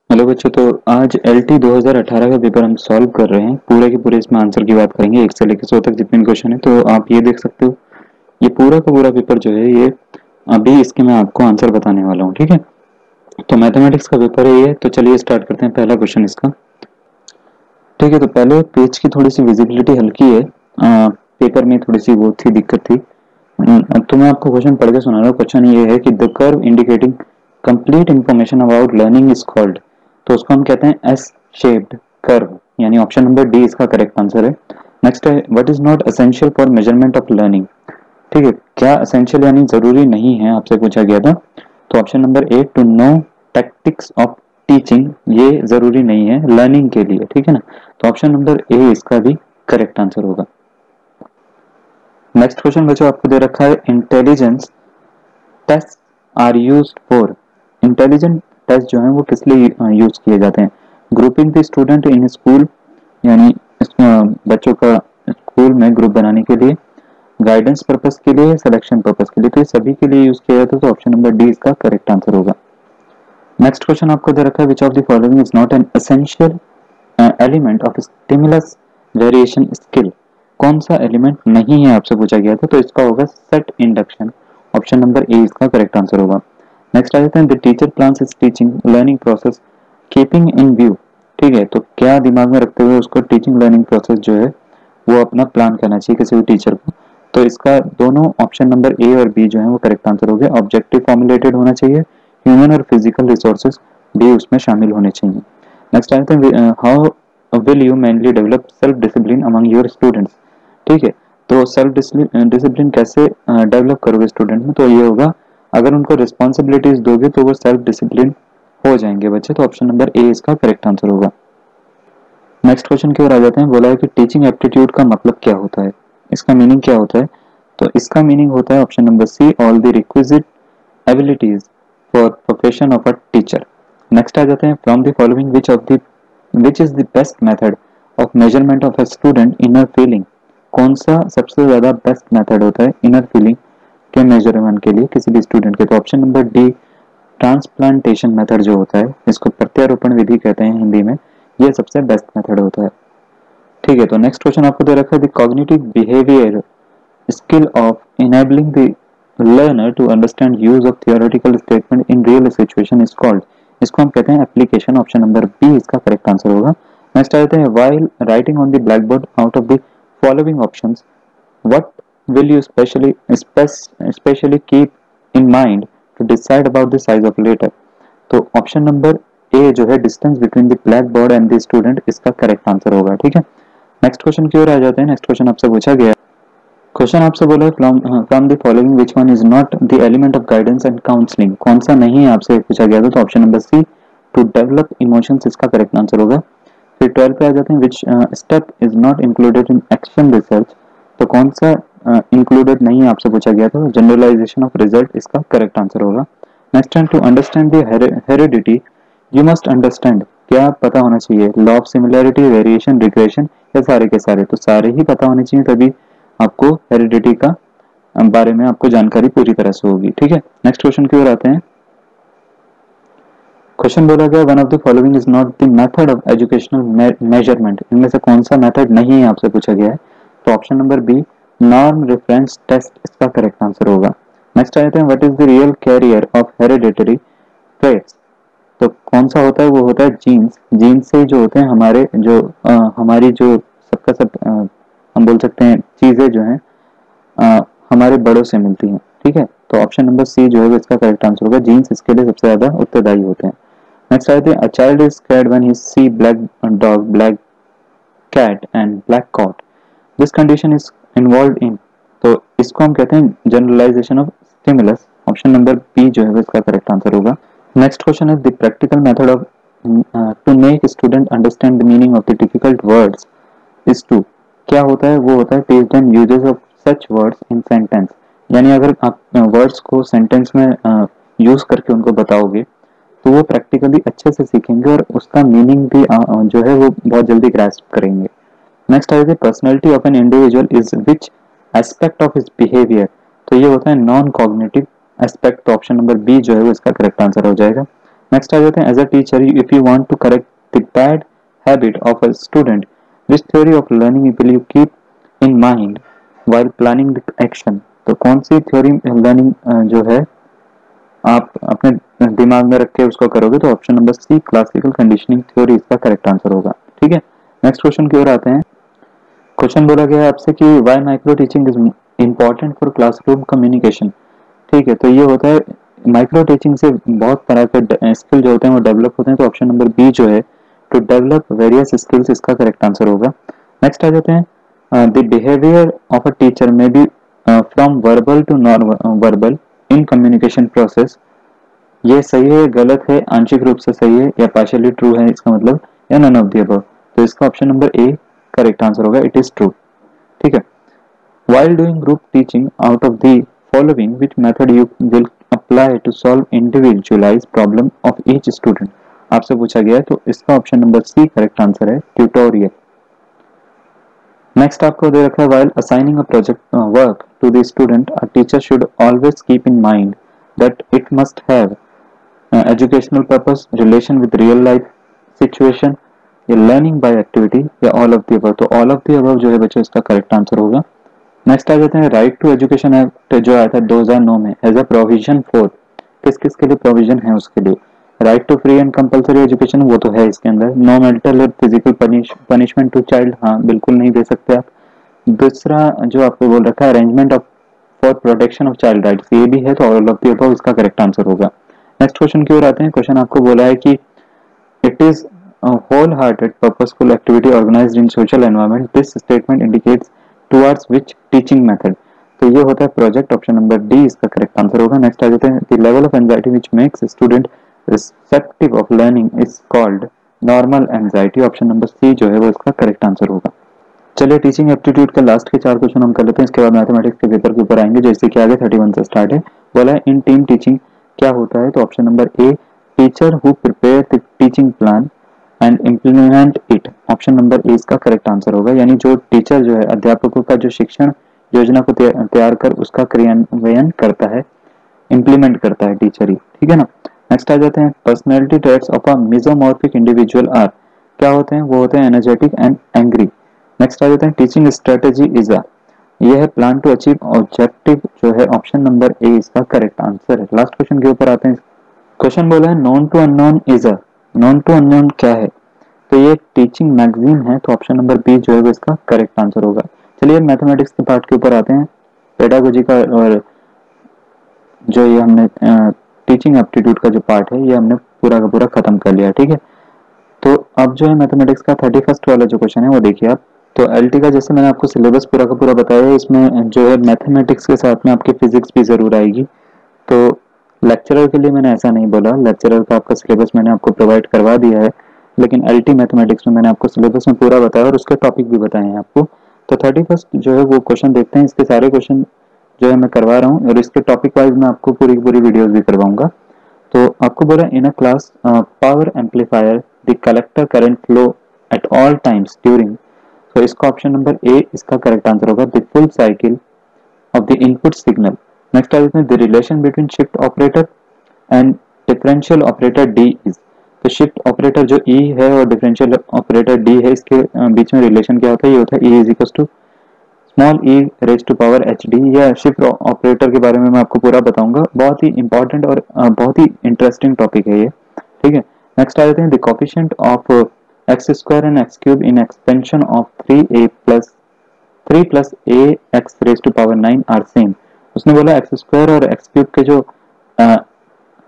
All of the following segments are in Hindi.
हेलो बच्चों। तो आज LT 2018 का पेपर हम सॉल्व कर रहे हैं। पूरे के पूरे इसमें आंसर की बात करेंगे, 1 से लेकर 100 तक जितने भी क्वेश्चन है। तो आप ये देख सकते हो, ये पूरा का पूरा पेपर जो है ये अभी इसके मैं आपको आंसर बताने वाला हूँ। ठीक है, तो मैथमेटिक्स का पेपर है ये। तो चलिए स्टार्ट करते हैं। पहला क्वेश्चन इसका। ठीक है, तो पहले पेज की थोड़ी सी विजिबिलिटी हल्की है। पेपर में थोड़ी सी वो थी, दिक्कत थी। तो मैं आपको क्वेश्चन पढ़ के सुना रहा हूँ। क्वेश्चन ये है कि the curve indicating complete information about learning is called. तो उसको हम कहते हैं एस शेप्ड कर्व, यानी ऑप्शन नंबर डी इसका करेक्ट आंसर है। नेक्स्ट है what is not essential for measurement of learning. ठीक है, क्या एसेंशियल यानी जरूरी नहीं है, आपसे पूछा गया था। तो option number A to know tactics of teaching, ये जरूरी नहीं है लर्निंग के लिए। ठीक है ना, तो ऑप्शन नंबर ए इसका भी करेक्ट आंसर होगा। नेक्स्ट क्वेश्चन बच्चों आपको दे रखा है intelligence test are used for. Intelligent test जो है वो किस लिए यूज किए जाते हैं। Grouping the student in school, यानी बच्चों का स्कूल में ग्रुप बनाने के लिए, गाइडेंस पर्पस के लिए, सिलेक्शन पर्पस के लिए। तो ये सभी के लिए यूज किया जाता है। तो ऑप्शन नंबर डी इसका करेक्ट आंसर होगा। नेक्स्ट क्वेश्चन आपको दे रखा है विच of the following is not an essential element of stimulus variation skill. कौन सा एलिमेंट नहीं है, आपसे पूछा गया था। तो इसका होगा set induction. Option number A इसका करेक्ट आंसर होगा। नेक्स्ट आ जाते हैं the teacher plans is teaching learning process keeping in view. ठीक है, तो क्या दिमाग में रखते हुए उसको टीचिंग लर्निंग प्रोसेस जो है वो अपना प्लान करना चाहिए किसी भी टीचर को। तो इसका दोनों ऑप्शन नंबर ए और बी जो है वो करेक्ट आंसर हो गए। ऑब्जेक्टिव फॉर्मुलेटेड होना चाहिए, ह्यूमन और फिजिकल रिसोर्सेज भी उसमें शामिल होने चाहिए। नेक्स्ट आते हैं how will you mainly develop self discipline among your students. ठीक है, तो सेल्फ डिसिप्लिन कैसे डेवलप करोगे स्टूडेंट में। तो ये होगा अगर उनको रिस्पॉन्सिबिलिटीज दोगे तो वो सेल्फ डिसिप्लिन हो जाएंगे बच्चे। तो ऑप्शन नंबर ए इसका करेक्ट आंसर होगा। नेक्स्ट क्वेश्चन की ओर आ जाते हैं। बोला है कि टीचिंग एप्टीट्यूड का मतलब क्या होता है, इसका मीनिंग क्या होता है। तो इसका मीनिंग होता है option number C all the requisite abilities for profession of a teacher. Next आ जाते हैं from the following which is the best method of measurement of a student inner feeling. कौन सा सबसे ज्यादा बेस्ट मेथड होता है इनर फीलिंग के मेजरमेंट के लिए किसी भी स्टूडेंट के। तो option number D transplantation method जो होता है, इसको प्रत्यारोपण विधि कहते हैं हिंदी में, ये सबसे बेस्ट मेथड होता है। ठीक है, तो नेक्स्ट क्वेश्चन आपको दे रखा है the cognitive behaviour skill of enabling the learner to understand use of theoretical statement in real situation is called। इसको हम कहते हैं एप्लीकेशन। ऑप्शन नंबर बी इसका करेक्ट आंसर होगा। नेक्स्ट आते हैं while writing on the blackboard out of the following options what will you specially keep in mind to decide about the size of letter। तो ऑप्शन नंबर ए जो है distance between the black board and the student, इसका करेक्ट आंसर होगा। ठीक है, नेक्स्ट क्वेश्चन की ओर आ जाते हैं। नेक्स्ट क्वेश्चन आपसे पूछा गया, क्वेश्चन आपसे बोला है from the following which one is not the element of guidance and counselling. कौन सा नहीं है आपसे पूछा गया था। तो option number C to develop emotions, इसका करेक्ट आंसर होगा। फिर 12 पे आ जाते हैं which step is not included in action research. तो कौन सा इंक्लूडेड नहीं है आपसे पूछा गया था। जनरलाइजेशन ऑफ रिजल्ट, इसका करेक्ट आंसर होगा। Next time to understand the heredity you must understand, क्या पता होना चाहिए। Law of similarity, variation, regression, या सारे के सारे। तो सारे ही पता होने चाहिए, तभी आपको हेरिडिटी का बारे में आपको जानकारी पूरी तरह से होगी। ठीक है, नेक्स्ट क्वेश्चन की ओर आते हैं। क्वेश्चन बोला गया one of the following is not the method of educational measurement. इनमें से कौन सा मेथड नहीं है आपसे पूछा गया है। तो option number B norm reference test, इसका करेक्ट आंसर होगा। नेक्स्ट आ जाते हैं what is the real carrier of hereditary traits. तो कौन सा होता है, वो होता है जीन्स। जीन्स से जो होते हैं हमारी जो सबका सब हम बोल सकते हैं चीजें जो हैं हमारे बड़ों से मिलती हैं। ठीक है, तो ऑप्शन नंबर सी जो है इसका करेक्ट आंसर होगा। जीन्स इसके लिए सबसे ज्यादा उत्तरदायी होते हैं। नेक्स्ट आते हैं a child is scared when he see black dog, black cat and black coat, this condition is involve in. तो इसको हम कहते हैं generalisation of stimulus. Option number B जो है इसका करेक्ट आंसर होगा। Next question is the practical method of to make student understand the meaning of the difficult words is to. क्या होता है, वो होता है teach them uses of such words in sentence. यानी अगर आप वर्ड्स को सेंटेंस में यूज करके उनको बताओगे तो वो प्रैक्टिकली अच्छे से सीखेंगे और उसका मीनिंग भी जो है वो बहुत जल्दी ग्रास्प करेंगे। नेक्स्ट है personality of an individual is which aspect of his behaviour. तो ये होता है नॉन कॉग्निटिव एस्पेक्ट। तो ऑप्शन नंबर बी जो है वो इसका करेक्ट आंसर हो जाएगा। नेक्स्ट आ जाते हैं, as a teacher if you want to correct the bad habit of a student, which theory of learning will you keep in mind while planning the action. तो कौन सी थ्योरी लर्निंग जो है आप अपने दिमाग में रख के उसको करोगे, तो option number C classical conditioning theory इसका करेक्ट आंसर होगा। ठीक है, नेक्स्ट क्वेश्चन की ओर आते हैं। क्वेश्चन बोला गया है आपसे कि why micro teaching is important for classroom communication. ठीक है, तो ये होता है माइक्रो टीचिंग से बहुत तरह के स्किल जो होते हैं वो डेवलप होते हैं, तो ऑप्शन नंबर बी जो है टू डेवलप वेरियस स्किल्स इसका करेक्ट आंसर होगा। नेक्स्ट आ जाते हैं, the behaviour of a teacher may be from verbal to non verbal in communication process. ये सही है, गलत है, आंशिक रूप से सही है या पार्शियली ट्रू है इसका मतलब, या नन ऑफ द अबव। तो इसका option number A correct answer होगा, इट इज ट्रू। ठीक है, while doing group teaching, out of the following, which method you will apply to solve individualized problem of each student? आपसे पूछा गया है, तो इसका option number C correct answer है, ट्यूटोरियल। नेक्स्ट आपको दे रखा है, while assigning a project work to the student, a teacher should always keep in mind that it must have educational purpose, relation with real life situation, या लर्निंग बाय एक्टिविटी, या ऑल ऑफ द अबव। तो ऑल ऑफ द अबव जो है बच्चों इसका करेक्ट आंसर होगा। नेक्स्ट आ जाते हैं, राइट टू एजुकेशन एक्ट जो आया था 2009 में, एज अ प्रोविजन फॉर, किस किस के लिए प्रोविजन है उसके लिए। Right to free and compulsory education वो तो है इसके अंदर। नो मेंटल और फिजिकल पनिशमेंट टू चाइल्ड, हाँ बिल्कुल नहीं दे सकते आप। दूसरा जो आपको बोल रखा है, arrangement of for protection of child rights, ये भी है, तो ऑल ऑफ द अबव इसका करेक्ट आंसर होगा। नेक्स्ट क्वेश्चन की ओर आते हैं। क्वेश्चन आपको बोला है कि it is a wholehearted purposeful activity organized in social environment, this statement indicates towards which teaching method। तो ये होता है प्रोजेक्ट, ऑप्शन नंबर डी इसका करेक्ट आंसर होगा। नेक्स्ट आ जाते हैं, the level of anxiety which makes student receptive of learning is called normal anxiety, option number C जो है वो इसका करेक्ट आंसर होगा। चलिए टीचिंग एप्टीट्यूड के लास्ट के 4 क्वेश्चन हम कर लेते हैं, इसके बाद मैथमेटिक्स के पेपर के ऊपर आएंगे, जैसे कि आगे 31 से स्टार्ट है। बोला है इन टीम टीचिंग क्या होता है, तो option number a teacher who prepare the teaching plan and implement it, option number A इसका करेक्ट आंसर होगा। यानी जो टीचर जो है अध्यापकों का जो शिक्षण योजना को तैयार कर उसका क्रियान्वयन करता है, इम्प्लीमेंट करता है टीचर ही, ठीक है ना। नेक्स्ट आ जाते हैं, personality traits of a mesomorphic individual are, क्या होते हैं, वो होते हैं एनर्जेटिक एंड एंग्री। नेक्स्ट आ जाते हैं, टीचिंग स्ट्रेटेजी इज अ, यह है प्लान टू अचीव ऑब्जेक्टिव जो है, ऑप्शन नंबर ए इसका करेक्ट आंसर है। लास्ट क्वेश्चन के ऊपर आते हैं। क्वेश्चन बोला है known to unknown is a, known to unknown क्या है, तो ये टीचिंग मैगजीन है, तो ऑप्शन नंबर बी जो है वो इसका करेक्ट आंसर होगा। चलिए मैथमेटिक्स के पार्ट के ऊपर आते हैं, पेडागोजी का, और जो ये हमने टीचिंग एप्टीट्यूड का जो पार्ट है ये हमने पूरा का पूरा खत्म कर लिया, ठीक है। तो अब जो है मैथमेटिक्स का 31st वाला जो क्वेश्चन है वो देखिए आप। तो एलटी का जैसे मैंने आपको सिलेबस पूरा का पूरा बताया है, इसमें जो है मैथमेटिक्स के साथ में आपकी फिजिक्स भी जरूर आएगी। तो लेक्चरर के लिए मैंने ऐसा नहीं बोला, लेक्चरर का आपका सिलेबस मैंने आपको प्रोवाइड करवा दिया है, लेकिन एलटी मैथमेटिक्स में मैंने आपको सिलेबस में पूरा बताया और उसके टॉपिक भी बताए हैं आपको। तो 31st जो है वो क्वेश्चन देखते हैं, इसके सारे क्वेश्चन जो है मैं करवा रहा हूँ, और इसके टॉपिक वाइज मैं आपको पूरी पूरी वीडियोस भी करवाऊंगा। तो आपको बोला in a class power amplifier the collector current flow at all times during, तो इसका ऑप्शन नंबर ए इसका करेक्ट आंसर होगा, the full cycle of the input signal. Next आ जाते हैं, the relation between shift operator and differential operator D is, तो शिफ्ट ऑपरेटर जो ई है और डिफरेंशियल ऑपरेटर डी है, इसके बीच में रिलेशन क्या होता है, ये होता है E is equal to small E raise to power H D. या शिफ्ट ऑपरेटर के बारे में मैं आपको पूरा बताऊंगा, बहुत ही इंपॉर्टेंट और बहुत ही इंटरेस्टिंग टॉपिक है ये, ठीक है। नेक्स्ट आ जाते हैं, the coefficient of X square and X cube in expansion of 3 plus A X raise to power 9 are same. उसने बोला एक्स स्क्वायर और एक्स क्यूब के जो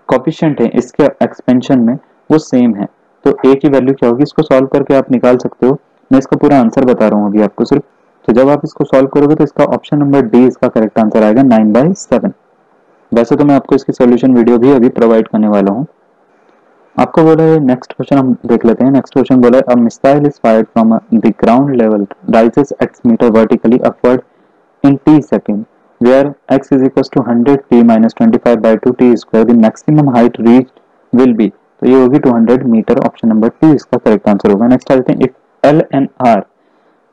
कोफिशिएंट है इसके एक्सपेंशन में वो सेम है, तो ए की वैल्यू क्या होगी, इसको सॉल्व करके आप निकाल सकते हो। मैं इसका पूरा आंसर बता रहा हूँ अभी आपको सिर्फ। तो जब आप इसको सॉल्व करोगे तो इसका ऑप्शन नंबर डी इसका करेक्ट आंसर आएगा, 9/7। वैसे तो मैं आपको इसकी सॉल्यूशन वीडियो भी अभी प्रोवाइड करने वाला हूँ। आपको बोला है, नेक्स्ट क्वेश्चन हम देख लेते हैं। नेक्स्ट क्वेश्चन बोला है, a missile is fired from the ground level raises x metre vertically upward in t second, where x is equals to 100 t minus 25/2 t square, the maximum height reached will be, तो ये होगी 200 मीटर, ऑप्शन नंबर टी इसका करेक्ट आंसर होगा। नेक्स्ट आ जाते हैं, if L and R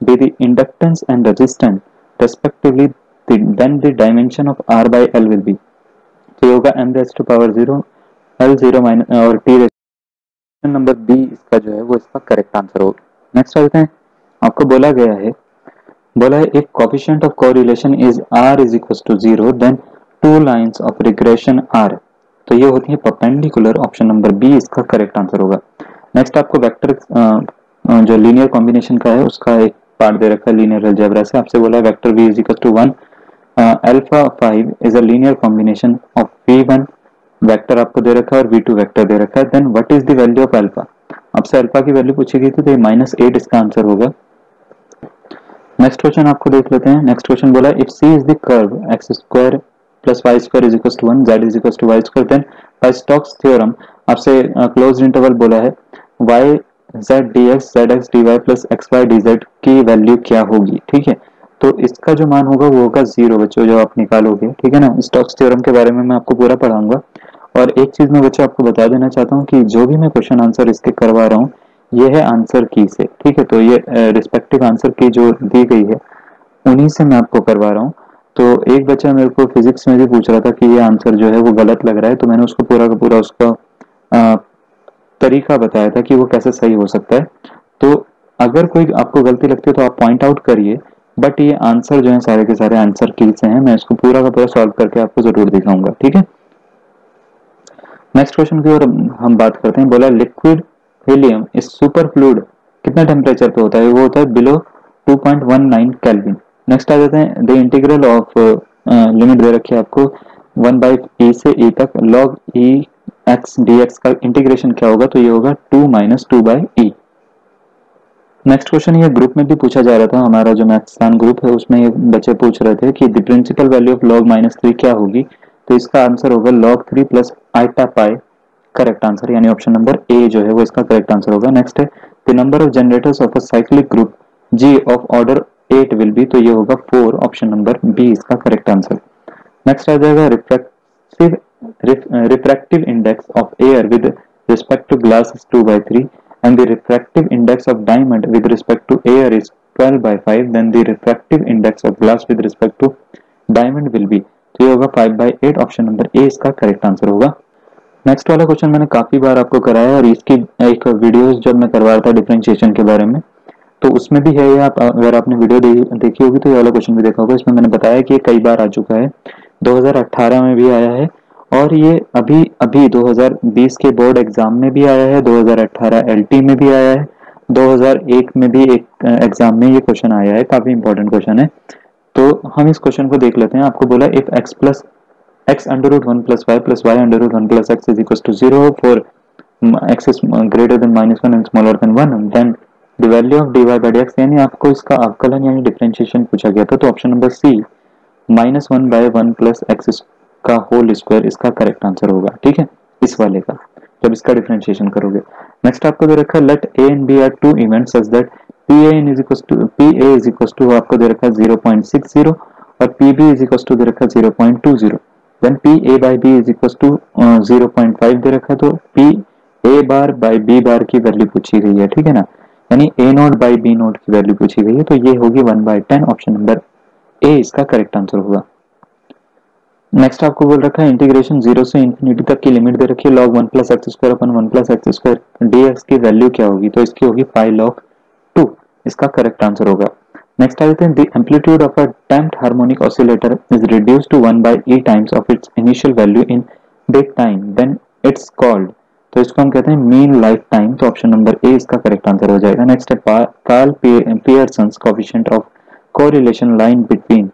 be the inductance and resistance respectively, then the dimension of R by L will be, तो ये होगा m raised to power 0 L0 minus और टी रेशियो नंबर बी इसका जो है वो इसका करेक्ट आंसर होगा। नेक्स्ट आते हैं, आपको बोला गया है, बोला है if coefficient of correlation is r is equal to 0 then two lines of regression are, तो ये होती है परपेंडिकुलर, ऑप्शन नंबर बी इसका करेक्ट आंसर होगा। नेक्स्ट आपको वेक्टर जो लीनियर कॉम्बिनेशन का है उसका एक पार्ट दे रखा है लीनियर अलजेब्रा से, आपसे बोला है vector v is equal to 1 alpha 5 is a linear combination of v1 vector आपको दे रखा है और v2 वेक्टर दे रखा है, then what is the value of alpha, आपसे अल्फा की वैल्यू पूछी गई थी तो ये -8 इसका आंसर होगा। नेक्स्ट क्वेश्चन आपको देख लेते हैं। नेक्स्ट क्वेश्चन बोला if C is the curve X square plus Y square is equal to 1 Z is equal to Y square, then by Stokes theorem आपसे क्लोज्ड इंटरवल बोला है Y Z D X Z X D Y plus X Y D Z की वैल्यू क्या होगी, ठीक है। तो इसका जो मान होगा वो होगा 0 बच्चों, जो आप निकालोगे, ठीक है ना। स्टोक्स थ्योरम के बारे में मैं आपको पूरा पढ़ाऊंगा। और एक चीज मैं बच्चों आपको बता देना चाहता हूँ कि जो भी मैं क्वेश्चन आंसर इसके करवा रहा हूँ ये है आंसर की से, ठीक है। तो ये रिस्पेक्टिव आंसर की जो दी गई है उन्हीं से मैं आपको करवा रहा हूँ। तो एक बच्चा मेरे को फिजिक्स में भी पूछ रहा था कि ये आंसर जो है वो गलत लग रहा है, तो मैंने उसको पूरा का पूरा उसका तरीका बताया था कि वो कैसे सही हो सकता है। तो अगर कोई आपको गलती लगती है तो आप पॉइंट आउट करिए, बट ये आंसर जो है सारे के सारे आंसर की से हैं, मैं इसको पूरा का पूरा सॉल्व करके आपको जरूर दिखाऊंगा, ठीक है। नेक्स्ट क्वेश्चन की ओर हम बात करते हैं। बोला लिक्विड हीलियम इस सुपर फ्लूइड कितना टेम्परेचर पे होता है, वो होता है बिलो 2.19 केल्विन। नेक्स्ट आ जाते हैं द इंटीग्रल ऑफ लिमिट दे रखी है आपको 1 बाई e से e तक log e x dx का इंटीग्रेशन क्या होगा, तो ये होगा 2 minus 2 by e। Next question ये ग्रुप में भी पूछा जा रहा था, हमारा जो मैथ्सान ग्रुप है उसमें ये बच्चे पूछ रहे थे कि the principal value of log -3 क्या होगी, तो इसका आंसर होगा log 3 plus iota pi, correct answer, यानी ऑप्शन नंबर ए जो है वो इसका करेक्ट आंसर होगा। नेक्स्ट है the number of generators of a cyclic group G of order 8 will be, तो ये होगा 4, ऑप्शन नंबर बी इसका करेक्ट आंसर। नेक्स्ट आ जाएगा refractive index of air with respect to glass is 2/3 and the refractive index of diamond with respect to air is 12/5, then the refractive index of glass with respect to diamond will be, तो ये होगा 5/8, ऑप्शन नंबर ए इसका करेक्ट आंसर होगा। नेक्स्ट वाला क्वेश्चन मैंने काफी बार आपको कराया और इसकी एक वीडियोस जब मैं करवा रहा था डिफरेंशिएशन के बारे में तो उसमें भी है, आप अगर आपने वीडियो देखी होगी तो ये वाला क्वेश्चन भी देखा होगा। इसमें मैंने बताया कि कई बार आ चुका है, 2018 में भी आया है और ये अभी अभी 2020 के बोर्ड एग्जाम में भी आया है, 2018 एलटी में भी आया है, 2001 में भी एक एग्जाम में ये क्वेश्चन आया है, काफी इंपॉर्टेंट क्वेश्चन है। तो हम इस क्वेश्चन को देख लेते हैं। आपको बोला if x plus x under root 1 plus Y plus Y under root 1 plus X is equal to 0 for x is greater than -1 and smaller than 1 then the value of dy by dx, यानी आपको इसका अवकलन यानी डिफरेंशिएशन पूछा गया था। तो option number C -1/1 plus X का होल स्क्वायर इसका करेक्ट आंसर होगा, ठीक है, इस वाले का जब इसका डिफरेंशिएशन करोगे। नेक्स्ट आपको दे रखा है let A and B are two events such that PA is equal to आपको दे रखा है 0.60 और PB इज इक्वल टू दे रखा है 0.20, then PA by B is equal to 0.5 दे रखा है, तो PA bar by B bar की वैल्यू पूछी गई है, ठीक है ना, यानी A note by B note की वैल्यू पूछी गई है, तो ये होगी 1/10, ऑप्शन नंबर ए इसका करेक्ट आंसर होगा। नेक्स्ट आपको बोल रखा है इंटीग्रेशन 0 से इंफिनिटी तक की लिमिट दे रखी है log 1 plus x square upon 1 plus x square dx की वैल्यू क्या होगी, तो इसकी होगी पाई log 2, इसका करेक्ट आंसर होगा। नेक्स्ट आ जाते हैं the amplitude of a damped harmonic oscillator is reduced to 1 by e times of its initial value in that time then it's called, तो इसको हम कहते हैं मीन लाइफ टाइम, तो ऑप्शन नंबर ए इसका करेक्ट आंसर हो जाएगा। नेक्स्ट है Karl Pearson's coefficient of correlation line between,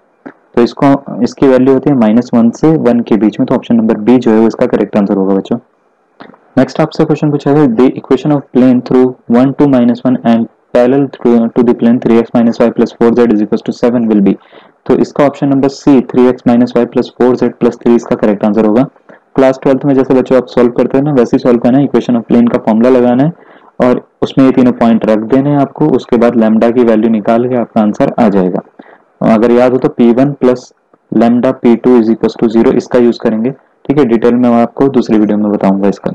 तो इसकी वैल्यू होती है -1 से 1 के बीच में, तो ऑप्शन नंबर बी जो है वो इसका करेक्ट आंसर होगा बच्चों। नेक्स्ट आपसे क्वेश्चन पूछा है the equation of plane through 1 2 -1 and parallel to the plane 3x - y + 4z = 7 will be, तो इसका ऑप्शन नंबर सी 3x - y + 4z + 3 इसका करेक्ट आंसर होगा। क्लास 12th में जैसे बच्चों आप सॉल्व करते हैं ना वैसे ही सॉल्व करना है, इक्वेशन ऑफ प्लेन का फॉर्मूला लगाना है और उसमें ये तीनों पॉइंट रख देने हैं आपको, उसके बाद लैम्डा की वैल्यू निकाल के आपका आंसर आ जाएगा। अगर याद हो तो P1 plus lambda P2 is equal to 0 इसका यूज करेंगे, ठीक है, डिटेल में मैं आपको दूसरी वीडियो में बताऊंगा इसका।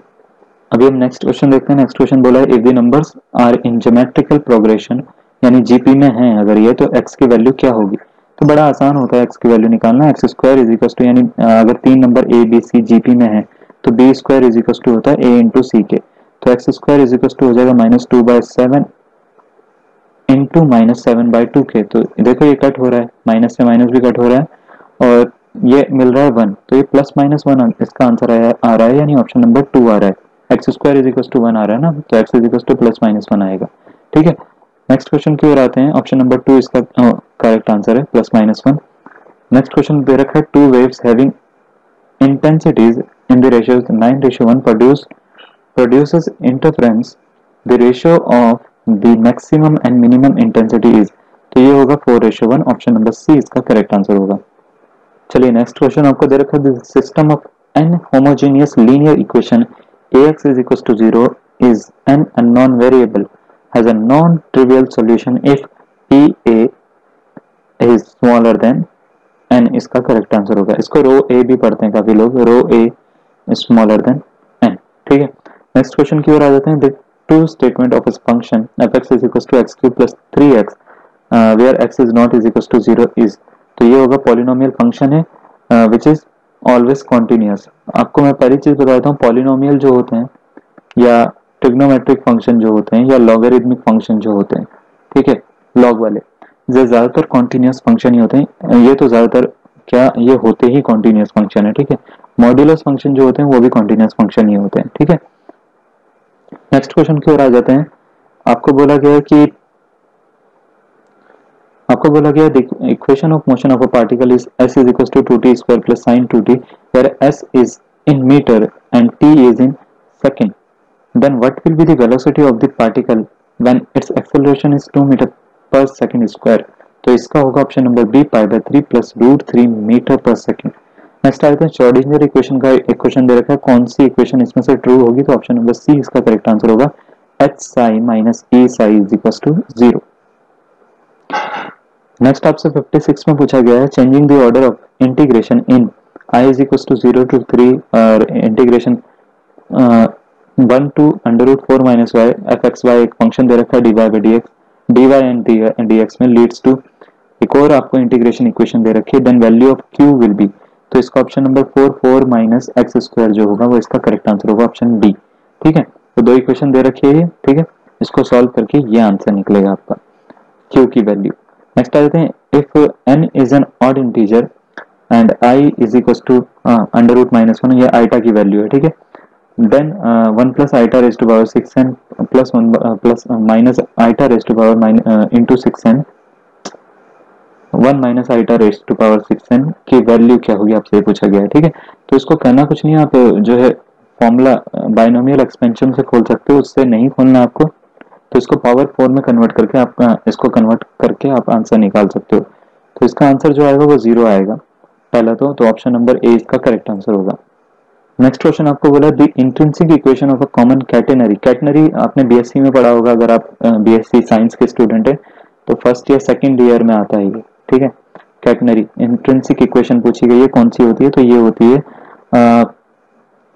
अभी हम नेक्स्ट क्वेश्चन देखते हैं। नेक्स्ट क्वेश्चन बोला है if the numbers are in geometrical progression यानी जीपी में है अगर ये, तो x की वैल्यू क्या होगी, तो बड़ा आसान होता है x की वैल्यू निकालना, x square is equal to यानी अगर 3 number A B C GP में है तो B square is equal to होता है ए इंटू सी के, तो X square is equal to हो जाएगा -2/7 इंटू -7/2 के। तो देखो ये कट हो रहा है, माइनस से माइनस भी कट हो रहा है और ये मिल रहा है 1, तो ये +-1 इसका आंसर आ रहा है, यानी ऑप्शन नंबर 2 आ रहा है। X square is equal to 1 आ रहा है ना, तो एक्स इज इक्वल टू +-1 आएगा। ठीक है, नेक्स्ट क्वेश्चन की ओर आते हैं। ऑप्शन नंबर 2 इसका करेक्ट आंसर है, +-1। नेक्स्ट क्वेश्चन दे रखा है, 2 waves having intensities in the ratio 9:1 produces interference. The ratio of the maximum and minimum intensity is, तो ये होगा 4:1। ऑप्शन नंबर सी इसका करेक्ट आंसर होगा। चलिए नेक्स्ट क्वेश्चन आपको दे रखा है, system of an homogeneous linear equation ax is equals to 0 is an unknown variable has a non-trivial solution if pa is smaller than n, इसका करेक्ट आंसर होगा। इसको रो ए भी पढ़ते हैं काफी लोग, रो ए स्मॉलर देन n। ठीक है, नेक्स्ट क्वेश्चन की ओर आ जाते हैं। द टू स्टेटमेंट ऑफ इस function f(x is equals to x cube plus 3x where x is not is equals to 0 is, तो ये होगा पॉलिनोमियल फंक्शन है विच इज ऑलवेज कॉन्टिन्यूअस। आपको मैं पहली चीज बताता हूँ, पॉलिनोमियल जो होते हैं या ट्रिग्नोमेट्रिक फंक्शन जो होते हैं या लॉगरिथमिक फंक्शन जो होते हैं, ठीक है, लॉग वाले, ये ज्यादातर कॉन्टिन्यूअस फंक्शन ही होते हैं। ये तो ज्यादातर क्या, ये होते ही कॉन्टिन्यूअस फंक्शन है। ठीक है, मॉड्यूलस फंक्शन जो होते हैं वो भी कॉन्टिन्यूअस फंक्शन ही होते हैं। ठीक है, नेक्स्ट क्वेश्चन की ओर आ जाते हैं। आपको बोला गया equation of motion of a particle is s is equals to 2t square plus sin 2t where s is in meter and t is in second, then what will be the velocity of the particle when its acceleration is 2 meter per second square, तो इसका होगा option number B π/3 plus √3 metre पर सेकेंड। नेक्स्ट आते हैं श्रोडिंगर इक्वेशन का इक्वेशन दे रखा है, कौन सी इक्वेशन इसमें से ट्रू होगी, तो ऑप्शन नंबर सी इसका करेक्ट आंसर होगा, h psi minus e psi is equals to 0। नेक्स्ट आपसे 56 में पूछा गया है, changing the order of integration in i is equals to 0 to 3 और integration 1 to √4 minus y fxy एक फंक्शन दे रखा है dy by dx, dy and dx में लीड्स टू एक और आपको इंटीग्रेशन इक्वेशन दे रखी है, then value of q will be, तो इसका option number 4 minus X square जो होगा वो इसका करेक्ट आंसर होगा, ऑप्शन डी। ठीक है, तो दो इक्वेशन दे रखी है। ठीक है, इसको सॉल्व करके ये आंसर निकलेगा आपका q की वैल्यू। नेक्स्ट आ जाते हैं, if n is an odd integer and i is equals to √-1, ये आइटा की वैल्यू है। ठीक है, then 1 plus iota raise to power 6n plus 1 प्लस minus iota raise to power into 6n 1 minus iota raise to power 6n की वैल्यू क्या होगी, आपसे पूछा गया है। ठीक है, तो इसको करना कुछ नहीं, आप जो है फॉर्मूला बाइनोमियल एक्सपेंशन से खोल सकते हो, उससे नहीं खोलना आपको, तो इसको पावर 4 में कन्वर्ट करके आप इसको कन्वर्ट करके आप आंसर निकाल सकते हो। तो इसका आंसर जो आएगा वो 0 आएगा पहला, तो ऑप्शन नंबर ए इसका करेक्ट आंसर होगा। नेक्स्ट क्वेश्चन आपको बोला, the intrinsic equation of a common catenary, catenary आपने बीएससी में पढ़ा होगा, अगर आप बीएससी साइंस के स्टूडेंट हैं तो फर्स्ट ईयर सेकंड ईयर में आता है ये। ठीक है, कैटेनरी इंट्रिंसिक इक्वेशन पूछी गई है, कौन सी होती है, तो ये होती है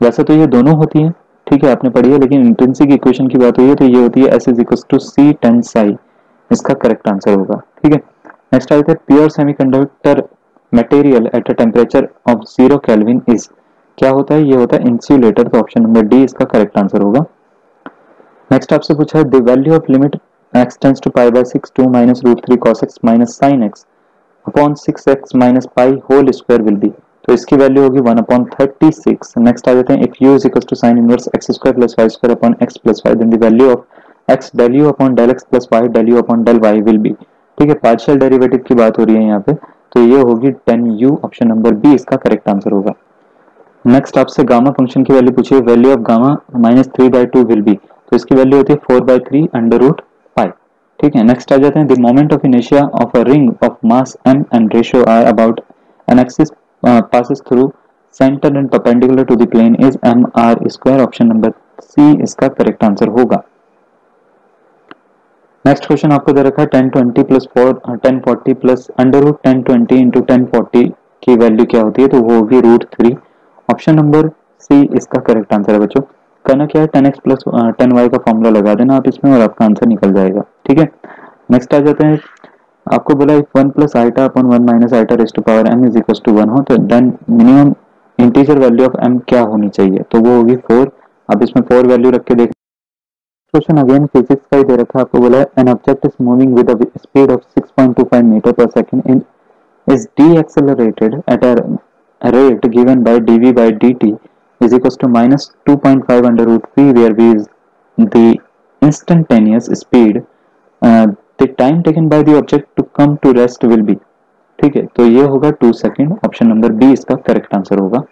वैसे तो ये दोनों होती हैं, ठीक है, आपने पढ़ी है, लेकिन इंट्रिंसिक इक्वेशन की बात हुई है तो ये होती है s is equals to c tan psi, इसका करेक्ट आंसर होगा। ठीक है, नेक्स्ट आते हैं, pure semiconductor material at a temperature of 0 kelvin is, क्या होता है, ये होता है इंसुलेटर, तो ऑप्शन नंबर डी इसका करेक्ट आंसर होगा। नेक्स्ट आपसे पूछा है, the value of limit x tends to π/6 2 minus √3 cos x minus sin x upon 6x minus pi whole square will be, तो इसकी वैल्यू होगी 1/36। नेक्स्ट आ जाते हैं, if u is equals to sin inverse x square plus y square upon x plus y then the value of x del u upon del x plus y del u upon del y will be, ठीक है, पार्शियल डेरिवेटिव की बात हो रही है यहाँ पे, तो ये होगी tan u, option number B इसका करेक्ट आंसर होगा। नेक्स्ट आपसे गामा फंक्शन की वैल्यू पूछिए, value of gamma -3/2 will be, तो इसकी वैल्यू होती है 4/3 √π। ठीक है, नेक्स्ट आ जाते हैं, the moment of inertia of a ring of mass m and ratio r about an axis passes through center and perpendicular to the plane is mr square, option number C इसका करेक्ट आंसर होगा। नेक्स्ट क्वेश्चन आपको दे रखा है 1020 प्लस 1040 प्लस √1020 इंटू 1040 की वैल्यू क्या होती है, तो वो होगी √3, ऑप्शन नंबर सी इसका करेक्ट आंसर है। बच्चों करना क्या है, 10x प्लस 10y का फॉर्मूला लगा देना आप इसमें और आपका आंसर निकल जाएगा। ठीक है, नेक्स्ट आ जाते हैं, आपको बोला 1 plus iota upon 1 minus iota raise to power m is equal to 1 हो, तो then minimum integer value of m क्या होनी चाहिए, तो वो होगी 4। अब इसमें 4 वैल्यू रख के देख। क्वेश्चन अगेन फिजिक्स का ही दे रखा है आपको, बोला है an object is moving with a speed of 6.25 metre पर second in is deaccelerated at a rate given by dv by dt is equals to minus 2.5 under root v, where v is the instantaneous speed, the time taken by the object to come to rest will be। ठीक है, तो ये होगा 2 सेकेंड, ऑप्शन नंबर बी इसका करेक्ट आंसर होगा।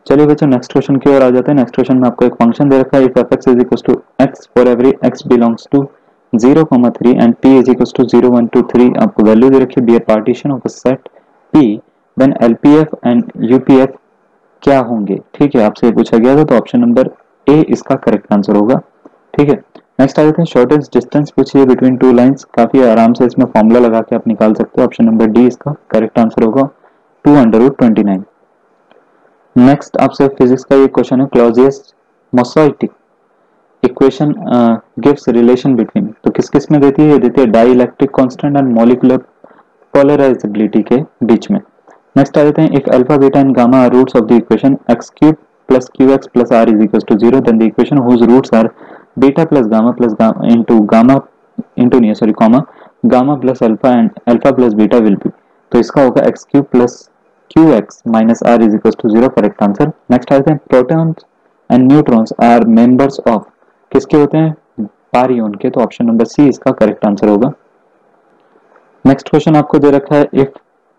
चलिए बच्चों नेक्स्ट क्वेश्चन की ओर आ जाते हैं। नेक्स्ट क्वेश्चन में आपको एक फंक्शन दे रखा है, if F x is equal to X for every X belongs to 0,3 and p is equal to 0, 1, 2, 3, आपको वैल्यू दे रखी है, be a partition of a set p, then LPF and UPF क्या होंगे। ठीक है, आपसे पूछा गया था, तो ऑप्शन नंबर ए इसका करेक्ट आंसर होगा। ठीक है, नेक्स्ट आ जाते हैं, शॉर्टेस्ट डिस्टेंस पूछिए बिटवीन टू लाइंस, काफी आराम से इसमें फॉर्मूला लगा के आप निकाल सकते हो, ऑप्शन नंबर डी इसका करेक्ट आंसर होगा, 2/29। नेक्स्ट आपसे फिजिक्स का ये क्वेश्चन है, Clausius Mossotti equation gives relation between, तो किस किस में देती है, ये देती है dielectric constant and molecular polarizability के बीच में। नेक्स्ट आ जाते हैं, if alpha beta and gamma are roots of the equation x cube plus qx plus r is equal to 0, then the equation whose roots are beta plus gamma into gamma into नहीं sorry comma gamma plus alpha and alpha plus beta will be, तो इसका होगा x cube plus qx minus r is equal to 0, correct answer. Next आ जाते हैं, protons and neutrons are members of, किसके होते हैं, बारियन के, तो ऑप्शन नंबर सी इसका करेक्ट आंसर होगा। नेक्स्ट क्वेश्चन आपको दे रखा है, if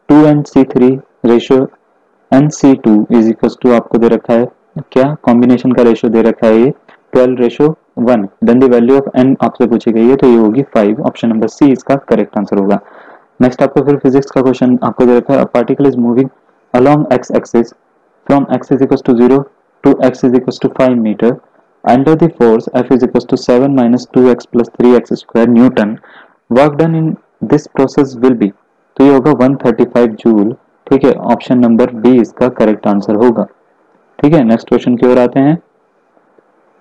2nc3 ratio nc2 is equal to, आपको दे रखा है क्या, कॉम्बिनेशन का रेशियो दे रखा है ये 12:1, then the value of n आपसे पूछी गई है, तो ये होगी 5, ऑप्शन नंबर सी इसका करेक्ट आंसर होगा। नेक्स्ट आपको फिर फिजिक्स का क्वेश्चन आपको दे रखा है, particle is moving along x axis from x is equal to 0 to x is equal to 5 metre under the force F is equal to 7 minus 2x plus 3x square newton, work done in this process will be, तो ये होगा 135 जूल। ठीक है, ऑप्शन नंबर बी इसका करेक्ट आंसर होगा। ठीक है, नेक्स्ट क्वेश्चन की ओर आते हैं।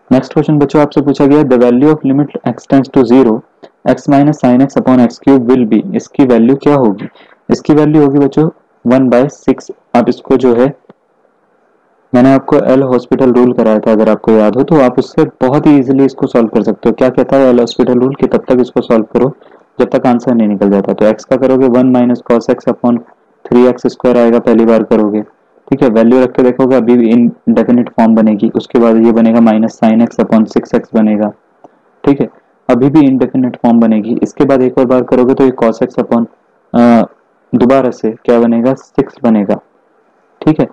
नेक्स्ट क्वेश्चन बच्चों आपसे पूछा गया, the value of limit x tends to 0 x minus sine x upon x cube will be, इसकी वैल्यू क्या होगी, इसकी वैल्यू होगी बच्चों 1/6। आप इसको जो है, मैंने आपको एल हॉस्पिटल रूल कराया था, अगर आपको याद हो, तो आप उससे बहुत ही इजीली इसको सॉल्व कर सकते हो। क्या कहता है एल हॉस्पिटल रूल, कि तब तक इसको सॉल्व करो जब तक आंसर नहीं निकल जाता, तो x का करोगे 1 minus cos x upon 3x square आएगा पहली बार करोगे। ठीक है, वैल्यू रख के देखोगे, अभी भी इनडेफिनिट फॉर्म बनेगी, उसके बाद ये बनेगा minus sine x upon 6x बनेगा। ठीक है, अभी भी इनडेफिनिट फॉर्म बनेगी, इसके बाद एक और बार करोगे तो ये कॉस एक्स अपॉन दोबारा से क्या बनेगा, 6 बनेगा। ठीक है,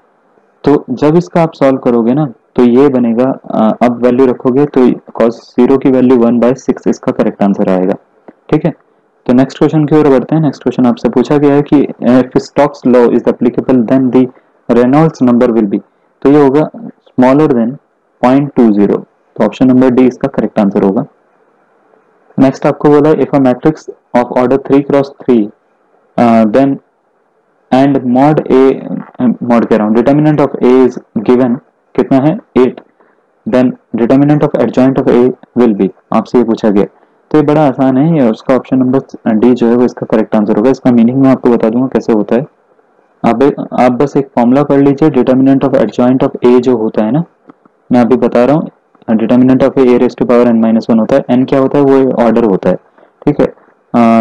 तो जब इसका आप सॉल्व करोगे ना, तो ये बनेगा, अब वैल्यू रखोगे तो cos 0 की वैल्यू 1/6 इसका करेक्ट आंसर आएगा। ठीक है, तो नेक्स्ट क्वेश्चन की ओर बढ़ते हैं। नेक्स्ट क्वेश्चन आपसे पूछा गया है कि if Stokes law is applicable then the Reynolds number will be, तो ये होगा स्मॉलर देन 0.20, तो ऑप्शन नंबर डी इसका करेक्ट आंसर होगा। नेक्स्ट आपको बोला, if a matrix of order 3x3 then and mod कह रहा हूँ, determinant of A is given, कितना है 8, then determinant of adjoint of A will be, आपसे ये पूछा गया, तो ये बड़ा आसान है, ये उसका ऑप्शन नंबर डी जो है वो इसका करेक्ट आंसर होगा। इसका मीनिंग मैं आपको बता दूंगा कैसे होता है, आप बस एक फॉर्मूला पढ़ लीजिए, determinant of adjoint of A जो होता है ना, मैं अभी बता रहा हूँ, determinant of A raise to power n-1 होता है, n क्या होता है, वो ऑर्डर होता है। ठीक है,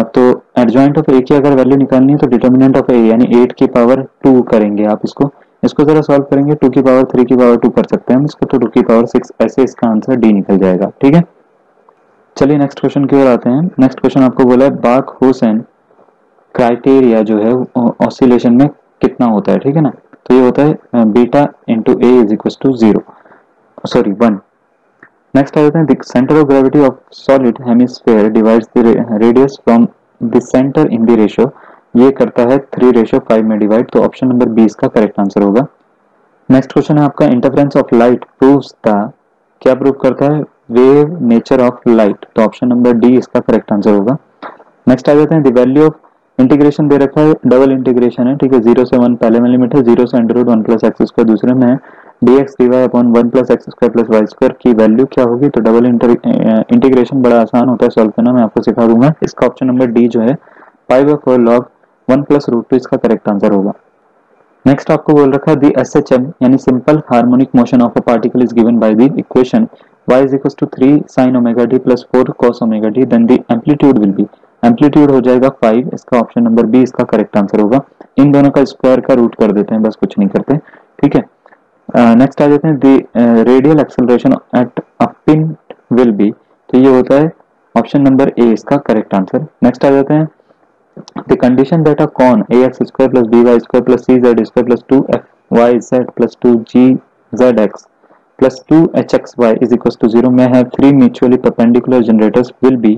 तो एडजॉइंट ऑफ ए की अगर वैल्यू निकालनी है तो डिटर्मिनेंट ऑफ ए यानी 8 की पावर 2 करेंगे आप इसको जरा सॉल्व करेंगे, 2 की पावर 3 की पावर 2 कर सकते हैं हम इसको, तो 2 की पावर 6, ऐसे इसका आंसर डी निकल जाएगा। ठीक है, चलिए नेक्स्ट क्वेश्चन की ओर आते हैं। नेक्स्ट क्वेश्चन आपको बोला है, बार्क हुसैन क्राइटेरिया जो है ऑसिलेशन में कितना होता है। ठीक है ना, तो ये होता है beta into A is equal to 1। Next आ जाते हैं, the centre of gravity of solid hemisphere divides the radius from the centre in the ratio, ये करता है 3:5 में डिवाइड, तो ऑप्शन नंबर बी इसका करेक्ट आंसर होगा। नेक्स्ट क्वेश्चन है आपका, interference of light proves the, क्या प्रूव करता है, वेव नेचर ऑफ लाइट, तो ऑप्शन नंबर डी इसका करेक्ट आंसर होगा। नेक्स्ट आ जाते हैं, द वैल्यू ऑफ इंटीग्रेशन दे रखा है, डबल इंटीग्रेशन है। ठीक है, 0 से 1 पहले में लिमिट है, 0 से √1 प्लस एक्स स्क्वायर दूसरे में है, dx dy upon 1 plus x square plus Y square की वैल्यू क्या होगी, तो डबल इंटीग्रेशन बड़ा आसान होता है सॉल्व करना, मैं आपको सिखा दूंगा। इसका ऑप्शन नंबर डी जो है 5/4 log 1 प्लस √2 इसका करेक्ट आंसर होगा। नेक्स्ट आपको बोल रखा है दी SHM यानी simple harmonic motion of a particle is given by the equation y is equals to 3 sin omega t plus 4 cos omega t, then the amplitude will be, amplitude हो जाएगा 5, इसका ऑप्शन नंबर बी इसका करेक्ट आंसर होगा। इन दोनों का स्क्वायर का रूट कर देते हैं, बस कुछ नहीं करते, ठीक है। नेक्स्ट आ जाते हैं the radial acceleration at a pin will be, तो ये होता है ऑप्शन नंबर ए इसका करेक्ट आंसर। नेक्स्ट आ जाते हैं the condition that a cone ax square plus by square plus cz square plus 2fyz plus 2gzx plus 2hxy is equals to 0 may have three mutually perpendicular generators will be,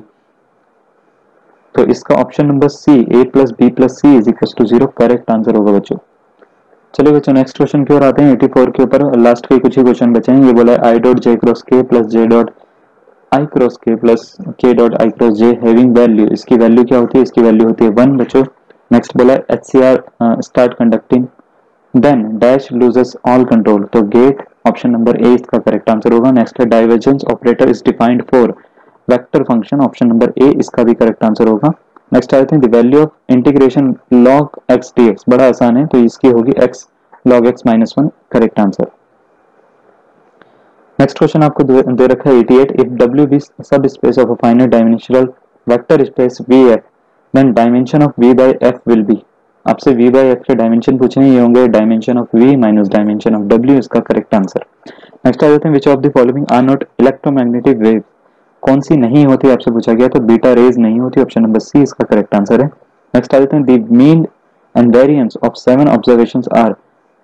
तो इसका option number C a plus B plus C is equal to 0 correct answer होगा बच्चों। चलिए बच्चों नेक्स्ट क्वेश्चन की ओर आते हैं। 84 के ऊपर लास्ट के कुछ ही क्वेश्चन बचे हैं। ये बोला है आई डॉट जे क्रॉस के plus J dot I cross के प्लस के dot I cross J having value, इसकी वैल्यू क्या होती है, इसकी वैल्यू होती है 1 बच्चों। नेक्स्ट बोला है HCR start conducting then dash loses all control, तो गेट ऑप्शन नंबर ए इसका करेक्ट आंसर होगा। नेक्स्ट है divergence operator is defined for vector function, option number A इसका भी करेक्ट आंसर होगा। नेक्स्ट आते हैं the value of integration log x dx, बड़ा आसान है तो इसकी होगी x log x minus 1 correct answer. Next question आपको दे रखा है 88 if W be subspace of a finite dimensional vector space VF then dimension of V by F will be, आपसे V by F के डायमेंशन पूछे हैं, ये होंगे dimension of V minus dimension of W, इसका करेक्ट आंसर। नेक्स्ट आ जाते हैं which of the following are not electromagnetic wave, कौन सी नहीं होती आपसे पूछा गया, तो बीटा रेज नहीं होती, ऑप्शन नंबर सी इसका करेक्ट आंसर है। नेक्स्ट आ जाते हैं the mean and variance of 7 observations are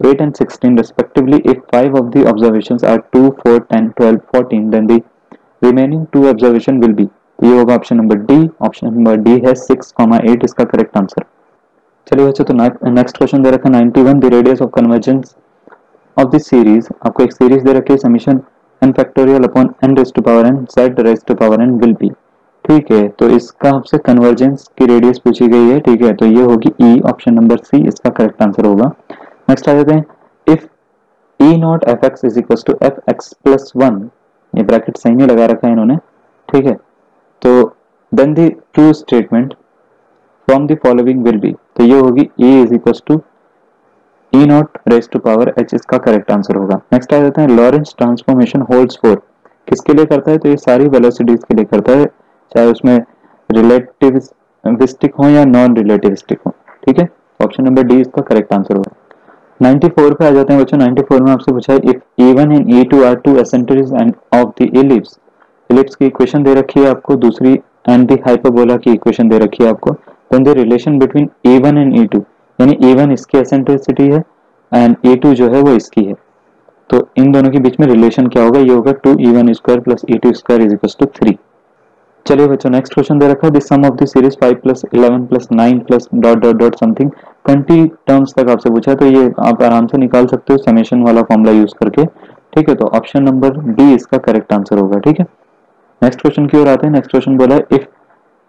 8 and 16 respectively if 5 of the observations are 2, 4, 10, 12, 14 then the remaining 2 observation will be, ये होगा option number D, option number D है 6,8 इसका करेक्ट आंसर। चलिए बच्चों तो नेक्स्ट क्वेश्चन दे रखा है 91 the radius of convergence of the series, आपको एक सीरीज दे रखी है summation n factorial upon n raise to power n z raise to power n will be, ठीक है। तो इसका आपसे कन्वर्जेंस की रेडियस पूछी गई है, ठीक है, तो ये होगी ई, ऑप्शन नंबर सी इसका करेक्ट आंसर होगा। नेक्स्ट आ जाते हैं if E naught F x is equal to F x plus 1, ये ब्रैकेट सही में लगा रखा है इन्होंने, ठीक है, तो then the true statement from the following will be, तो ये होगी E is equal to E naught raise to power H, इसका करेक्ट आंसर होगा। नेक्स्ट आ जाते हैं लॉरेंस ट्रांसफॉर्मेशन होल्ड्स फॉर, किसके लिए करता है, तो ये सारी वेलोसिटीज के लिए करता है, चाहे उसमें रिलेटिविस्टिक हो या नॉन रिलेटिविस्टिक हो, ठीक है, ऑप्शन नंबर डी इसका करेक्ट आंसर होगा। 94 पे आ जाते हैं बच्चों। 94 में आपसे पूछा है if E1 and E2 are two eccentricities and of the ellipse, ellipse की इक्वेशन दे रखी है आपको, दूसरी एंड द हाइपरबोला की इक्वेशन दे रखी है आपको, then the relation between E1 and E2, यानी E1 इसकी एसेंट्रिसिटी है एंड E2 जो है वो इसकी है, तो इन दोनों के बीच में रिलेशन क्या होगा, ये होगा 2E1 square plus E2 square is equal to 3। चलिए बच्चों नेक्स्ट क्वेश्चन दे रखा है the sum of the series 5 plus 11 plus 9 plus dot dot dot something 20 terms तक आपसे पूछा है, तो ये आप आराम से निकाल सकते हो समेशन वाला फॉर्मूला यूज करके, ठीक है, तो ऑप्शन नंबर डी इसका करेक्ट आंसर होगा, ठीक है। नेक्स्ट क्वेश्चन की ओर आते हैं। नेक्स्ट क्वेश्चन बोला है if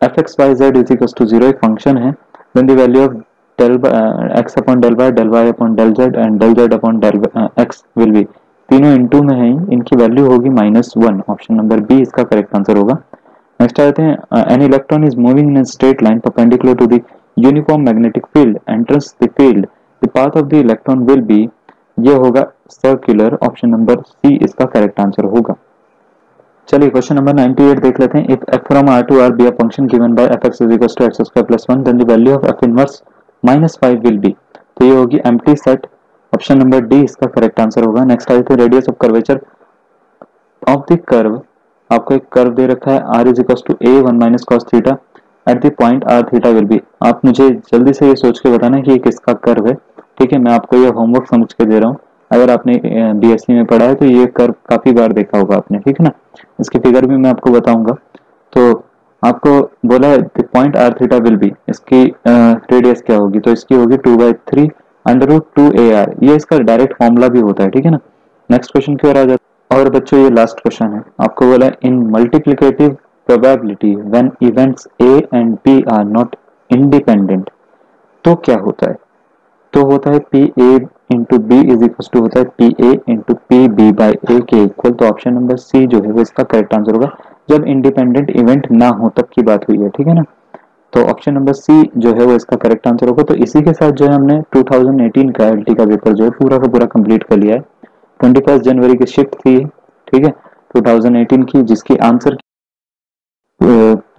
F x y z is equal to 0 एक फंक्शन है, then the value of del x upon del y upon del z and del z upon del x will be, तीनों इनटू में है, इनकी वैल्यू होगी -1, ऑप्शन नंबर बी इसका करेक्ट आंसर होगा। नेक्स्ट आते हैं an electron is moving in straight line perpendicular to the uniform magnetic field enters the field, the path of the electron will be, ये होगा सर्कुलर, ऑप्शन नंबर सी इसका करेक्ट आंसर होगा। चलिए क्वेश्चन नंबर 98 देख लेते हैं। If f from R to R be a function given by fx is equals to x square plus 1 then the value of f inverse -5 will be, तो ये होगी empty set, option number D इसका करेक्ट आंसर होगा। नेक्स्ट आते हैं radius of curvature of the curve, आपको एक कर्व दे रखा है r is equals to a1 minus cos theta at the point r theta will be, आप मुझे जल्दी से ये सोच के बताना कि ये किसका कर्व है, ठीक है, मैं आपको ये होमवर्क समझ के दे रहा हूँ, अगर आपने बीएससी में पढ़ा है तो ये कर्व काफी बार देखा होगा आपने, ठीक है ना, इसकी फिगर भी मैं आपको बताऊंगा। तो आपको बोला है point r theta will be, इसकी रेडियस क्या होगी, तो इसकी होगी 2/3 √2ar, ये इसका डायरेक्ट फॉर्मूला भी होता है, ठीक है ना। नेक्स्ट क्वेश्चन की ओर आ जाता है, और बच्चों ये लास्ट क्वेश्चन है, आपको बोला है in multiplicative probability when events a and b are not independent, तो क्या होता है, तो होता है P A into B is equal to होता है P A into P B by A के इक्वल, तो ऑप्शन नंबर सी जो है वो इसका करेक्ट आंसर होगा, जब इंडिपेंडेंट इवेंट ना हो तब की बात हुई है, ठीक है ना। तो ऑप्शन नंबर सी जो है वो इसका करेक्ट आंसर होगा। तो इसी के साथ जो है हमने 2018 का एलटी का पेपर जो है पूरा का पूरा कंप्लीट कर लिया है। 21 जनवरी की शिफ्ट थी, ठीक है, 2018 की, जिसकी आंसर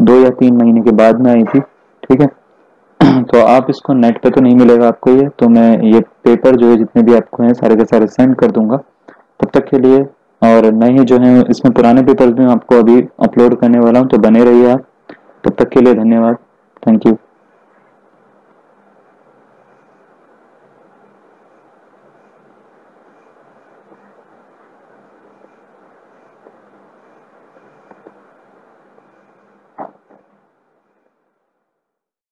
2 या 3 महीने के बाद में आई थी, ठीक है। तो आप इसको नेट पे तो नहीं मिलेगा आपको ये, तो मैं ये पेपर जो है जितने भी आपको हैं सारे के सारे सेंड कर दूंगा तब तक के लिए। और मैं ही जो है इसमें पुराने पेपर्स भी मैं आपको अभी अपलोड करने वाला हूँ, तो बने रहिए आप। तब तक के लिए धन्यवाद, थैंक यू।